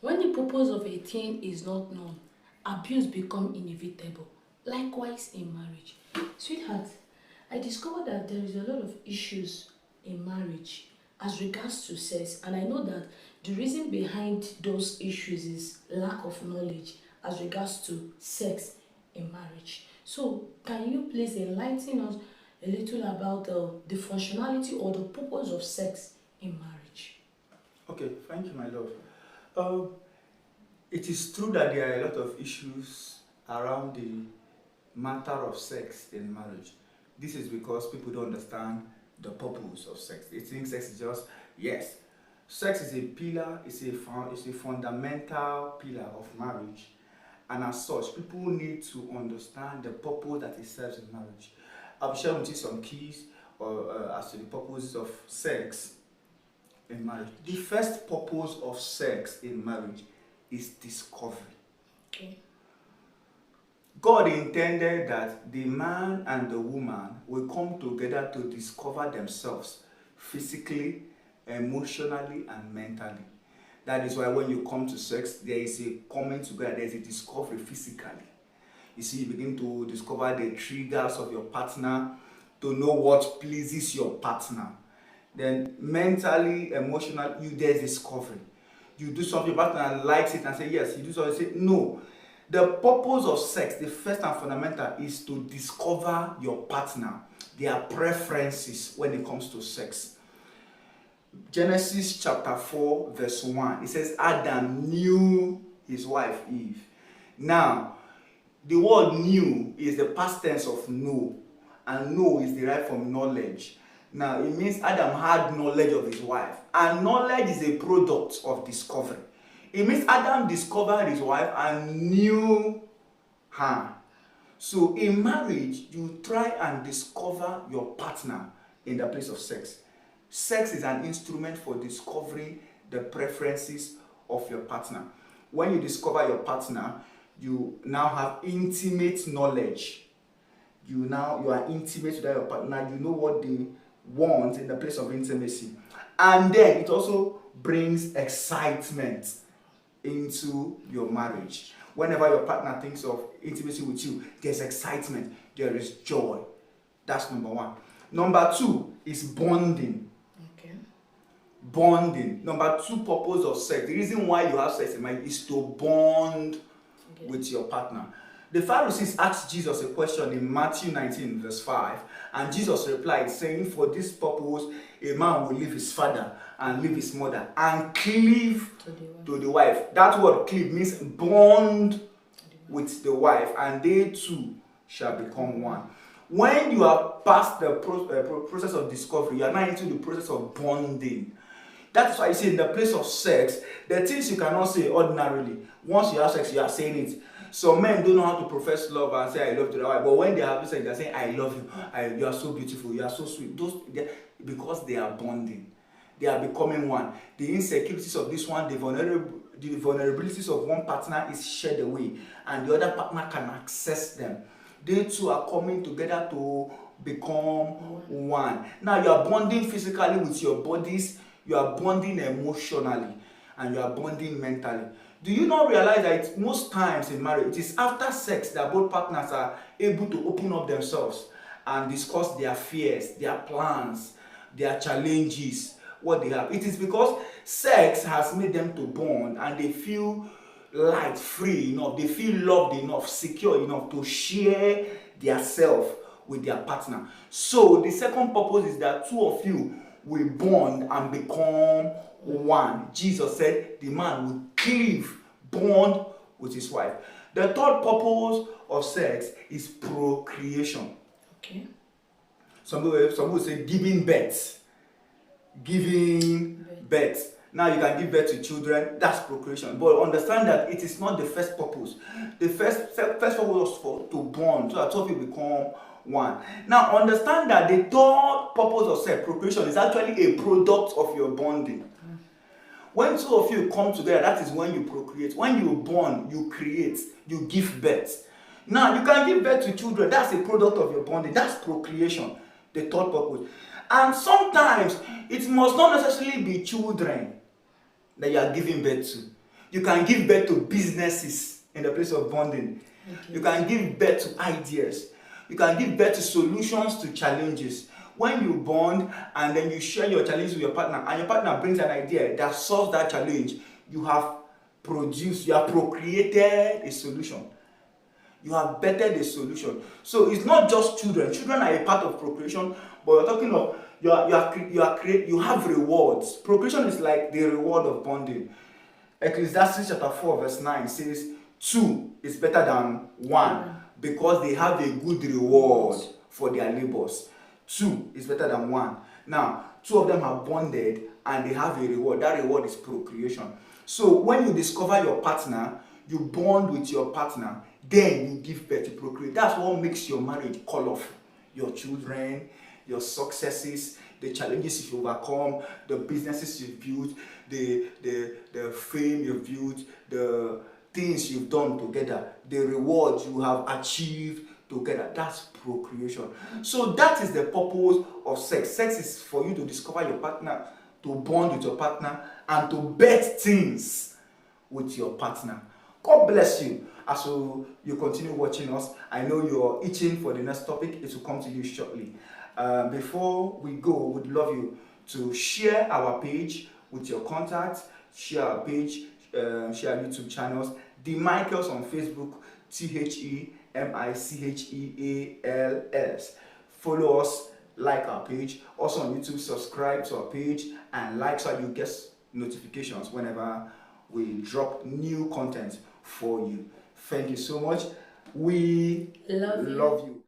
When the purpose of a thing is not known, abuse becomes inevitable. Likewise in marriage. Sweetheart, I discovered that there is a lot of issues in marriage as regards to sex, and I know that the reason behind those issues is lack of knowledge as regards to sex in marriage. So, can you please enlighten us a little about the functionality or the purpose of sex in marriage? Okay, thank you, my love. Um, it is true that there are a lot of issues around the matter of sex in marriage. This is because people don't understand the purpose of sex. They think sex is just, yes, sex is a pillar, it's a fundamental pillar of marriage. And as such, people need to understand the purpose that it serves in marriage. I'll share with you some keys as to the purpose of sex in marriage. The first purpose of sex in marriage is discovery. Okay. God intended that the man and the woman will come together to discover themselves physically, emotionally, and mentally. That is why when you come to sex, there is a coming together, there is a discovery physically. You see, you begin to discover the triggers of your partner, to know what pleases your partner. Then mentally, emotionally, there's discovery. You do something, your partner likes it and say yes. You do something, say no. The purpose of sex, the first and fundamental, is to discover your partner, their preferences when it comes to sex. Genesis chapter 4 verse 1, it says Adam knew his wife Eve. Now, the word knew is the past tense of know, and know is derived from knowledge. Now, it means Adam had knowledge of his wife, and knowledge is a product of discovery. It means Adam discovered his wife and knew her. So in marriage, you try and discover your partner in the place of sex. Sex is an instrument for discovering the preferences of your partner. When you discover your partner, you now have intimate knowledge. You are intimate with your partner. You know what they want in the place of intimacy. And then it also brings excitement into your marriage. Whenever your partner thinks of intimacy with you, there's excitement, there is joy. That's number one. Number two is bonding. Okay. Bonding. Number two purpose of sex. The reason why you have sex in marriage is to bond with your partner. The Pharisees asked Jesus a question in Matthew 19 verse 5, and Jesus replied saying, for this purpose a man will leave his father and leave his mother and cleave to the wife. That word cleave means bond with the wife, and they two shall become one. When you have passed the process of discovery, you are now into the process of bonding. That's why you see in the place of sex, the things you cannot say ordinarily. Once you have sex, you are saying it. Some men don't know how to profess love and say I love to their wife, but when they have sex, they are saying I love you, you are so beautiful, you are so sweet. Because they are bonding, they are becoming one. The insecurities of this one, the vulnerabilities of one partner is shed away, and the other partner can access them. They two are coming together to become one. Now you are bonding physically with your bodies, you are bonding emotionally, and you are bonding mentally. Do you not realize that most times in marriage, it is after sex that both partners are able to open up themselves and discuss their fears, their plans, their challenges, what they have. It is because sex has made them to bond, and they feel light, free enough, they feel loved enough, secure enough to share their self with their partner. So the second purpose is that two of you will bond and become one. Jesus said the man will cleave, bond with his wife. The third purpose of sex is procreation. Okay. Some people say giving birth. Giving birth. Now you can give birth to children, that's procreation. But understand that it is not the first purpose. The first purpose was to bond, so that two of you become one. Now understand that the third purpose of sex, procreation, is actually a product of your bonding. When two of you come together, that is when you procreate. When you bond, you create, you give birth. Now you can give birth to children, that's a product of your bonding, that's procreation, the third purpose. And sometimes it must not necessarily be children that you are giving birth to. You can give birth to businesses in the place of bonding. Okay. You can give birth to ideas. You can give birth to solutions to challenges. When you bond and then you share your challenge with your partner, and your partner brings an idea that solves that challenge, you have procreated a solution. You have bettered a solution. So it's not just children. Children are a part of procreation, but you're talking of you have rewards. Procreation is like the reward of bonding. Ecclesiastes chapter 4 verse 9 says, 2 is better than 1 because they have a good reward for their labors. 2 is better than 1. Now, 2 of them have bonded and they have a reward. That reward is procreation. So when you discover your partner, you bond with your partner, then you give birth to procreate. That's what makes your marriage colorful. Your children, your successes, the challenges you've overcome, the businesses you've built, the fame you've built, the things you've done together, the rewards you have achieved together. That's procreation. So that is the purpose of sex. Sex is for you to discover your partner, to bond with your partner, and to bet things with your partner. God bless you as you continue watching us. I know you're itching for the next topic. It will come to you shortly. Before we go, we'd love you to share our page with your contacts, share our page, share our YouTube channels. The Michaels on Facebook, THEMICHEALS. Follow us, like our page. Also on YouTube, subscribe to our page and like so you get notifications whenever we drop new content for you. Thank you so much. We love you.